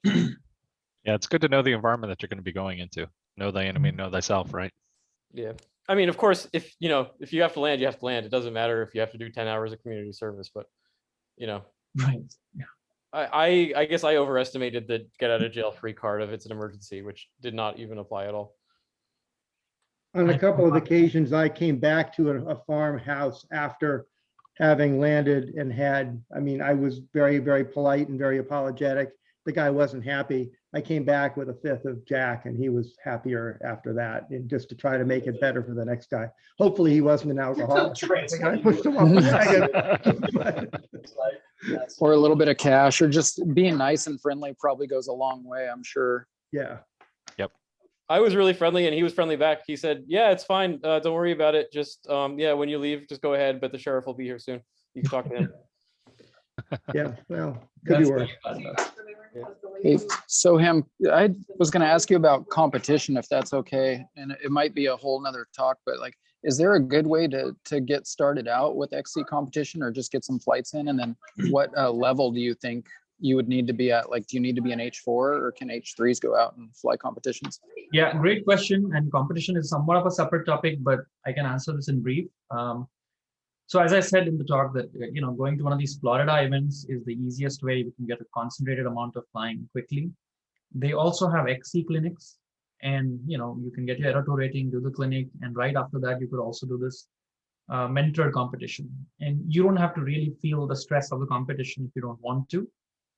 Yeah, it's good to know the environment that you're going to be going into. Know thy enemy, know thyself, right? Yeah, I mean, of course, if you have to land, you have to land. It doesn't matter if you have to do 10 hours of community service, but Right. Yeah. I guess I overestimated the get out of jail free card if it's an emergency, which did not even apply at all. On a couple of occasions, I came back to a farmhouse after having landed and I was very, very polite and very apologetic. The guy wasn't happy. I came back with a fifth of Jack and he was happier after that, and just to try to make it better for the next guy. Hopefully he wasn't an alcoholic. I pushed him off the wagon. Or a little bit of cash, or just being nice and friendly probably goes a long way, I'm sure. Yeah. I was really friendly and he was friendly back. He said, yeah, it's fine. Don't worry about it. Just, yeah, when you leave, just go ahead. But the sheriff will be here soon. You can talk to him. Yeah, well, could be That's worse. pretty bad, though. Hey, Soham, I was going to ask you about competition, if that's okay. And it might be a whole nother talk, but like, is there a good way to get started out with XC competition, or just get some flights in? And then what level do you think you would need to be at? Like, do you need to be an H4, or can H3s go out and fly competitions? Yeah, great question. And competition is somewhat of a separate topic, but I can answer this in brief. So as I said in the talk, that going to one of these Florida events is the easiest way you can get a concentrated amount of flying quickly. They also have XC clinics, and you can get your aerotour rating, do the clinic, and right after that you could also do this mentored competition. And you don't have to really feel the stress of the competition if you don't want to.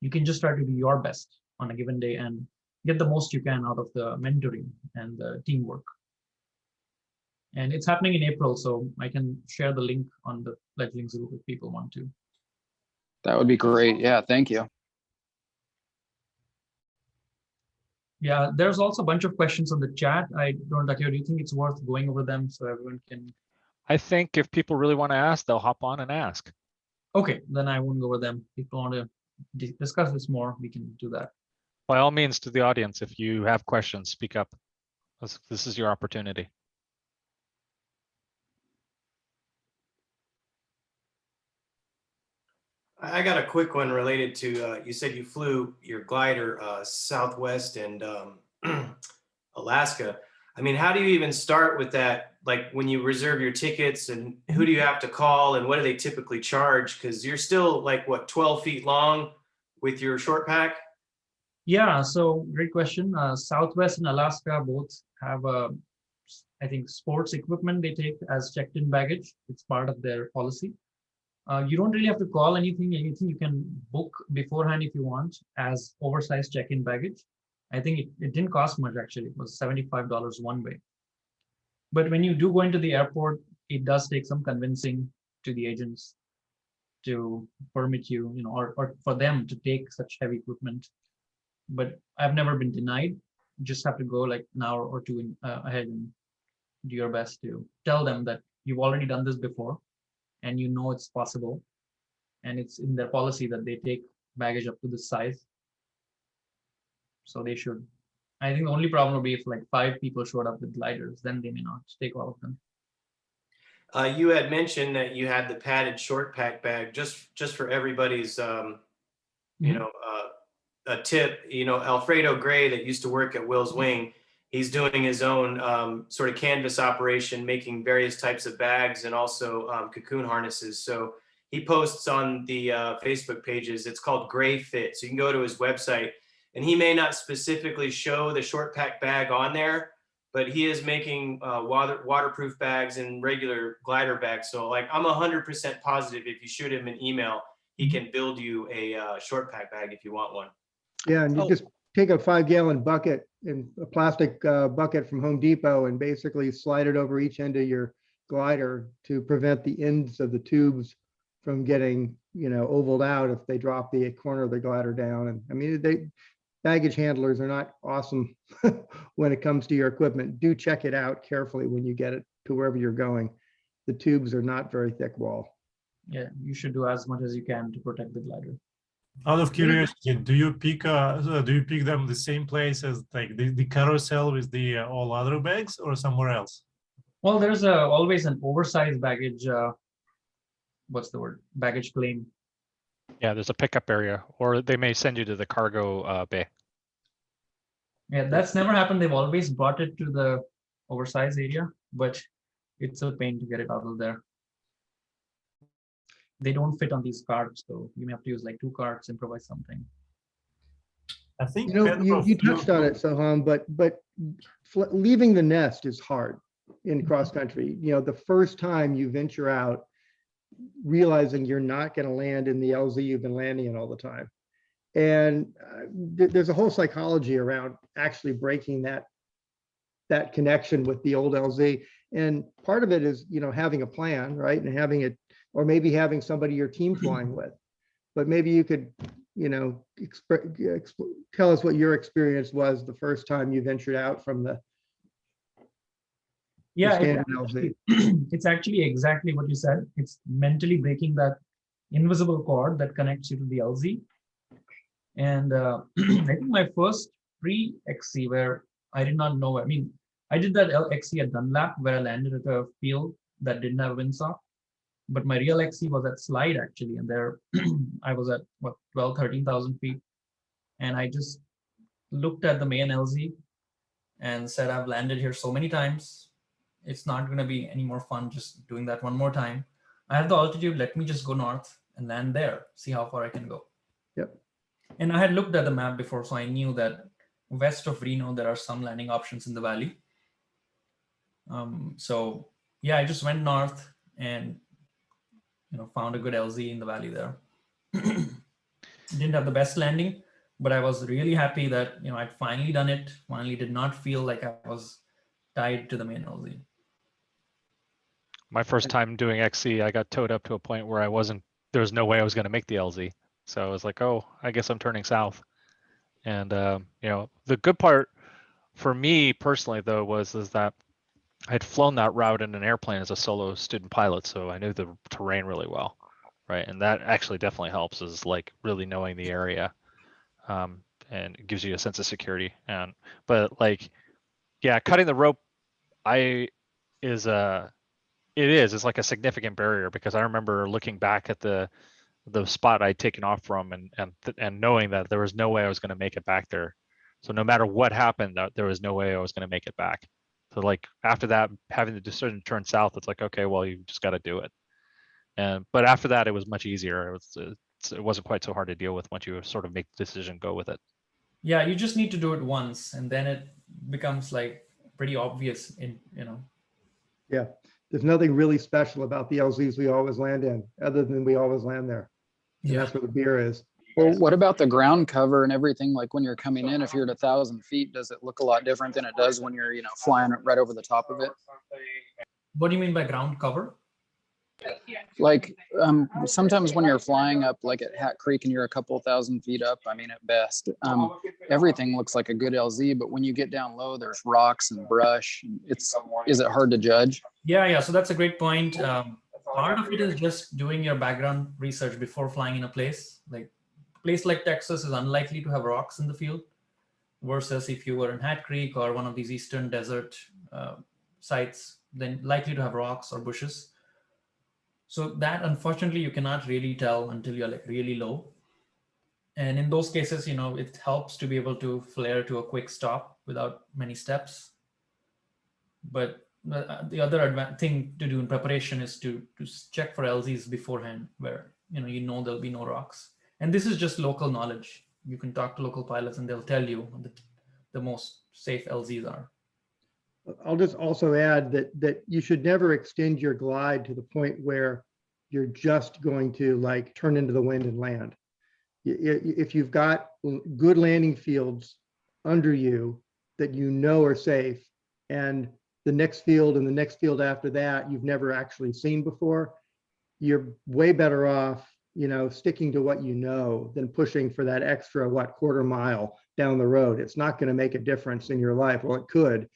You can just try to do your best on a given day and get the most you can out of the mentoring and the teamwork. And it's happening in April, so I can share the link on the Fledglings group if people want to. That would be great. Yeah, thank you. Yeah, there's also a bunch of questions on the chat. I don't, Takeo, do you think it's worth going over them so everyone can? I think if people really want to ask, they'll hop on and ask. Okay, then I won't go over them. If people want to discuss this more, we can do that. By all means, to the audience, if you have questions, speak up. This is your opportunity. I got a quick one related to, you said you flew your glider Southwest and Alaska. I mean, how do you even start with that? Like when you reserve your tickets, and who do you have to call, and what do they typically charge? Because you're still like, what, 12 feet long with your short pack? Yeah, so great question. Southwest and Alaska both have, I think, sports equipment they take as checked-in baggage. It's part of their policy. You don't really have to call anything you can book beforehand if you want as oversized check-in baggage. I think it didn't cost much, actually. It was $75 one way. But when you do go into the airport, it does take some convincing to the agents to permit you, or for them to take such heavy equipment. But I've never been denied. You just have to go like an hour or two ahead and do your best to tell them that you've already done this before and it's possible, and it's in their policy that they take baggage up to this size. So they should. I think the only problem would be if like 5 people showed up with gliders, then they may not take all of them. You had mentioned that you had the padded short pack bag. Just for everybody's a tip, Alfredo Gray, that used to work at Will's Wing, he's doing his own sort of canvas operation, making various types of bags and also cocoon harnesses. So he posts on the Facebook pages. It's called Gray Fit. So you can go to his website, and he may not specifically show the short pack bag on there, but he is making waterproof bags and regular glider bags. So like, I'm 100% positive if you shoot him an email, he can build you a short pack bag if you want one. Yeah, and you just take a 5-gallon bucket, and a plastic bucket from Home Depot, and basically slide it over each end of your glider to prevent the ends of the tubes from getting, ovaled out if they drop the corner of the glider down. And I mean, baggage handlers are not awesome when it comes to your equipment. Do check it out carefully when you get it to wherever you're going. The tubes are not very thick wall. Yeah, you should do as much as you can to protect the glider. Out of curiosity, do you pick them the same place as like the carousel with the all other bags, or somewhere else? Well, there's always an oversized baggage. Baggage claim. Yeah, there's a pickup area, or they may send you to the cargo bay. Yeah, that's never happened. They've always brought it to the oversized area, but it's a pain to get it out of there. They don't fit on these carts, so you may have to use like 2 carts, improvise something. I think you touched on it, Soham, but leaving the nest is hard in cross country. The first time you venture out, realizing you're not going to land in the LZ you've been landing in all the time. And there's a whole psychology around actually breaking that connection with the old LZ. And part of it is, having a plan, right? And having it, or maybe having somebody your team flying with. But maybe you could, tell us what your experience was the first time you ventured out from the Yeah, standard LZ? it's actually exactly what you said. It's mentally breaking that invisible cord that connects you to the LZ. And I think my first pre-XC where I did not know, I mean, I did that XC at Dunlap where I landed at a field that didn't have windsock. But my real XC was at Slide actually. And there I was at what, 12, 13,000 feet. And I just looked at the main LZ and said, I've landed here so many times. It's not going to be any more fun just doing that one more time. I have the altitude. Let me just go north and land there, see how far I can go. Yep. And I had looked at the map before, so I knew that west of Reno, there are some landing options in the valley. So yeah, I just went north and found a good LZ in the valley there. Didn't have the best landing, but I was really happy that I'd finally done it. Finally, did not feel like I was tied to the main LZ. My first time doing XC, I got towed up to a point where there was no way I was going to make the LZ. So I was like, oh, I guess I'm turning south. And, the good part for me personally, though, is that I had flown that route in an airplane as a solo student pilot. So I knew the terrain really well. Right. And that actually definitely helps, is like really knowing the area. And it gives you a sense of security. But like, yeah, cutting the rope, it's like a significant barrier, because I remember looking back at the spot I'd taken off from and knowing that there was no way I was going to make it back there. So no matter what happened, there was no way I was going to make it back. So like after that, having the decision to turn south, it's like, okay, well, you just got to do it. But after that, it was much easier. It wasn't quite so hard to deal with once you sort of make the decision, go with it. Yeah, you just need to do it once, and then it becomes like pretty obvious Yeah, there's nothing really special about the LZs we always land in, other than we always land there. And Yeah. that's where the beer is. Well, what about the ground cover and everything? Like when you're coming in, if you're at 1,000 feet, does it look a lot different than it does when you're, flying right over the top of it? What do you mean by ground cover? Like sometimes when you're flying up like at Hat Creek and you're a couple thousand feet up, I mean, at best, everything looks like a good LZ, but when you get down low, there's rocks and brush. Is it hard to judge? Yeah. So that's a great point. Part of it is just doing your background research before flying in a place. Like a place like Texas is unlikely to have rocks in the field, versus if you were in Hat Creek or one of these eastern desert sites, then likely to have rocks or bushes. So that, unfortunately, you cannot really tell until you're like really low. And in those cases, it helps to be able to flare to a quick stop without many steps. But the other thing to do in preparation is to check for LZs beforehand, where there'll be no rocks. And this is just local knowledge. You can talk to local pilots and they'll tell you the most safe LZs are. I'll just also add that you should never extend your glide to the point where you're just going to like turn into the wind and land. If you've got good landing fields under you that are safe, and the next field and the next field after that you've never actually seen before, you're way better off sticking to what than pushing for that extra quarter mile down the road. It's not going to make a difference in your life. Well, it could,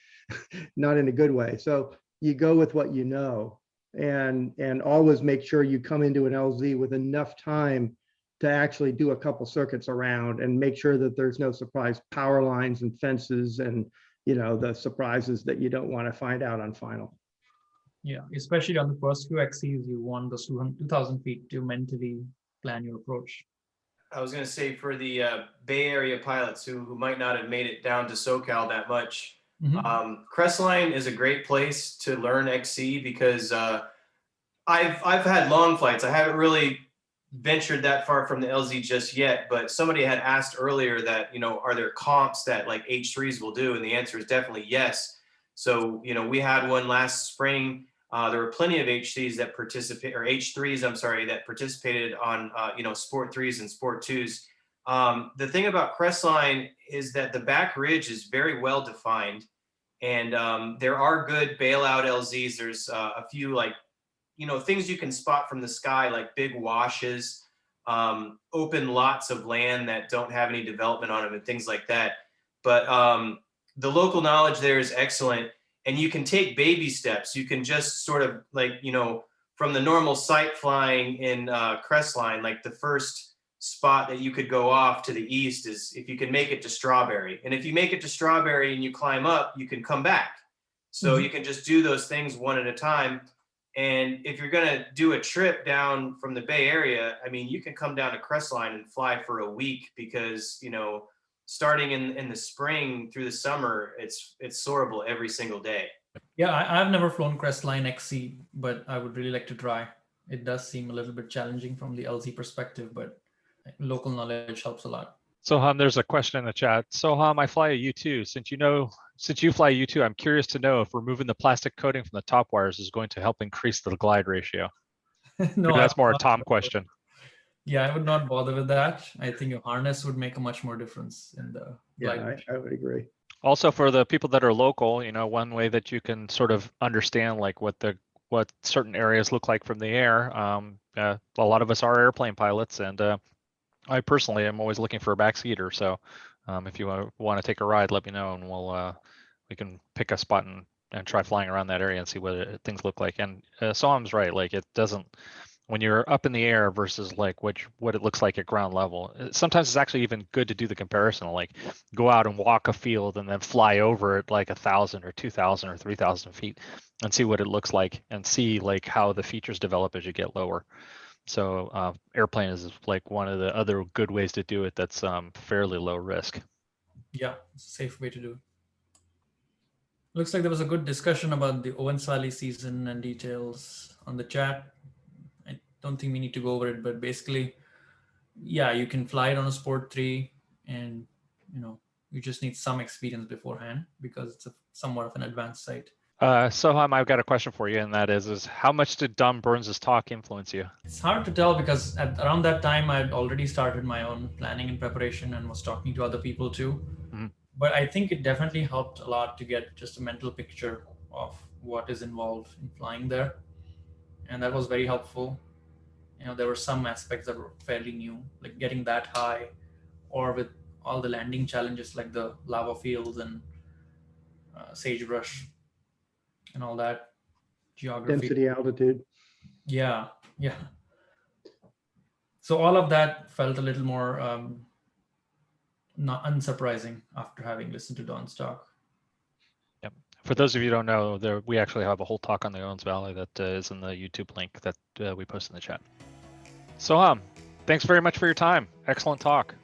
not in a good way. So you go with what and always make sure you come into an LZ with enough time to actually do a couple circuits around and make sure that there's no surprise power lines and fences and the surprises that you don't want to find out on final. Yeah, especially on the first few XCs, you want those 2,000 feet to mentally plan your approach. I was going to say, for the Bay Area pilots who might not have made it down to SoCal that much, Crestline is a great place to learn XC, because I've had long flights. I haven't really ventured that far from the LZ just yet, but somebody had asked earlier that, are there comps that like H3s will do? And the answer is definitely yes. So, we had one last spring. There were plenty of H3s that that participated on, Sport 3s and Sport 2s. The thing about Crestline is that the back ridge is very well defined, and there are good bailout LZs. There's a few things you can spot from the sky, like big washes, open lots of land that don't have any development on them and things like that. But the local knowledge there is excellent. and you can take baby steps. You can just sort of like, you know, from the normal sight flying in Crestline, like the first spot that you could go off to the east is if you can make it to Strawberry. And if you make it to Strawberry and you climb up, you can come back. So you can just do those things one at a time. And if you're going to do a trip down from the Bay Area, I mean, you can come down to Crestline and fly for a week because, you know, starting in the spring through the summer, it's soarable every single day. Yeah, I've never flown Crestline XC, but I would really like to try. It does seem a little bit challenging from the LZ perspective, but local knowledge helps a lot. Soham, there's a question in the chat. Soham, I fly a U2. Since you fly a U2, I'm curious to know if removing the plastic coating from the top wires is going to help increase the glide ratio. No, Maybe that's more a Tom question. Yeah, I would not bother with that. I think a harness would make a much more difference in the glide. Yeah, I would agree. Also, for the people that are local, you know, one way that you can sort of understand like what certain areas look like from the air. A lot of us are airplane pilots, and I personally am always looking for a backseater. So if you want to take a ride, let me know, and we can pick a spot and try flying around that area and see what things look like. And Soham's right, like it doesn't, when you're up in the air versus like what it looks like at ground level, sometimes it's actually even good to do the comparison, like go out and walk a field and then fly over it like 1,000 or 2,000 or 3,000 feet and see what it looks like and see like how the features develop as you get lower. So airplane is like one of the other good ways to do it that's fairly low risk. Yeah, it's a safe way to do it. Looks like there was a good discussion about the Owens Valley season and details on the chat. I don't think we need to go over it, but basically, yeah, you can fly it on a Sport 3 and, you know, you just need some experience beforehand because it's somewhat of an advanced site. Soham, I've got a question for you, and that is how much did Don Burns' talk influence you? It's hard to tell because around that time, I'd already started my own planning and preparation and was talking to other people too. Mm-hmm. But I think it definitely helped a lot to get just a mental picture of what is involved in flying there. And that was very helpful. You know, there were some aspects that were fairly new, like getting that high, or with all the landing challenges like the lava fields and sagebrush and all that geography. Density, altitude. Yeah. So all of that felt a little more not unsurprising after having listened to Don's talk. Yep. For those of you who don't know, we actually have a whole talk on the Owens Valley that is in the YouTube link that we posted in the chat. Soham, thanks very much for your time. Excellent talk.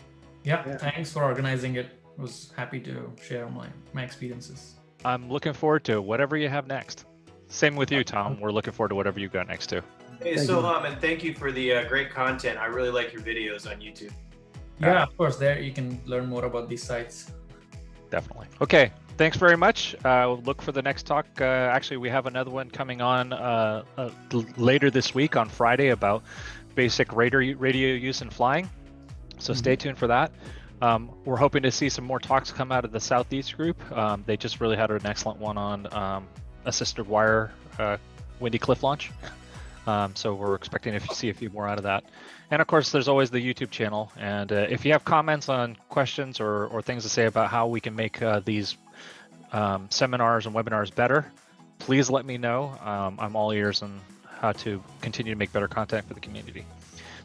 Yeah, thanks for organizing it. I was happy to share my experiences. I'm looking forward to whatever you have next. Same with you, Tom. We're looking forward to whatever you got next too. Hey, Soham, and thank you for the great content. I really like your videos on YouTube. Yeah, of course. There you can learn more about these sites. Definitely. Okay. Thanks very much. Look for the next talk. Actually, we have another one coming on later this week on Friday about basic radio use in flying. So stay tuned for that. We're hoping to see some more talks come out of the Southeast group. They just really had an excellent one on assisted wire Windy Cliff launch. So we're expecting to see a few more out of that. And of course, there's always the YouTube channel. And if you have comments on questions or things to say about how we can make these seminars and webinars better, please let me know. I'm all ears on how to continue to make better content for the community.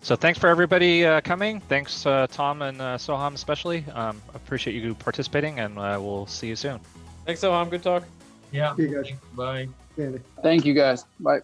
So thanks for everybody coming. Thanks, Tom and Soham especially. Appreciate you participating, and we'll see you soon. Thanks, Soham. Good talk. Yeah. See you guys. Bye. Thank you guys. Bye.